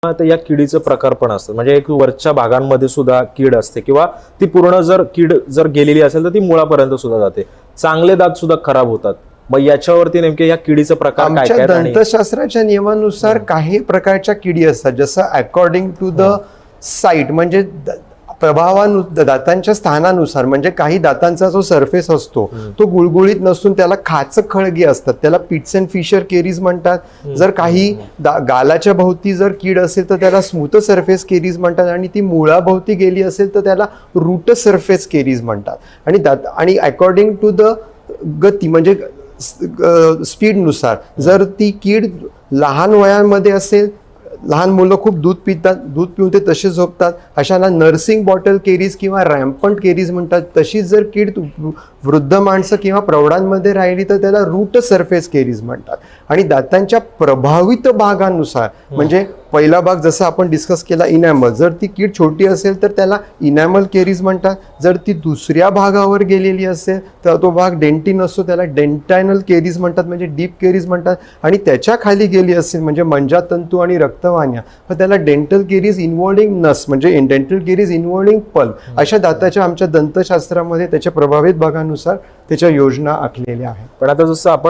तर या किडीचं प्रकार पण असतं, म्हणजे एक वरच्या भागांमध्ये सुद्धा कीड असते किंवा ती पूर्ण जर कीड जर गेलेली असेल तर ती मुळापर्यंत सुद्धा जाते. चांगले दात सुद्धा खराब होतात. मग याच्यावरती नेमके या किडीचं प्रकार काय काय? आमच्या दंतशास्त्राच्या नियमानुसार काही प्रकारच्या किडी असतात, जसं अकॉर्डिंग टू द साईट, म्हणजे दातांच्या स्थानानुसार. म्हणजे काही दातांचा जो सरफेस असतो तो गुळगुळीत नसून त्याला खाचक खळगी असतात, त्याला पिट्स अँड फिशर केरीज म्हणतात. जर काही गालाच्या भोवती जर कीड असेल तर त्याला स्मूथ सरफेस केरीज म्हणतात, आणि ती मुळाभोवती गेली असेल तर त्याला रूट सरफेस केरीज म्हणतात. आणि अकॉर्डिंग टू द गती म्हणजे स्पीडनुसार, जर ती कीड लहान वयामध्ये असेल, लहान मुलं खूप दूध पितात, दूध पिऊन ते तसे झोपतात, अशाला नर्सिंग बॉटल केरीज किंवा रॅम्पंट केरीज म्हणतात. तशीच जर कीड वृद्ध माणसं किंवा प्रौढांमध्ये राहिली तर त्याला रूट सरफेस केरीज म्हणतात. आणि दातांच्या प्रभावित भागानुसार, म्हणजे पहिला भाग जसं आपण डिस्कस केला इनॅमल, जर ती कीड छोटी असेल तर त्याला इनॅमल केरीज म्हणतात. जर ती दुसऱ्या भागावर गेलेली असेल तर तो भाग डेंटिन असतो, त्याला डेंटायनल केरीज म्हणतात, म्हणजे डीप केरीज म्हणतात. आणि त्याच्या खाली गेली असेल म्हणजे मंजातंतू आणि रक्तवाहिन्या, तर त्याला डेंटल केरीज इन्व्हॉल्विंग नस, म्हणजे डेंटल केरीज इन्व्हॉल्विंग पल्प. अशा दाताच्या आमच्या दंतशास्त्रामध्ये त्याच्या प्रभावित भागानुसार त्याच्या योजना आखलेल्या आहेत. पण आता जसं आपण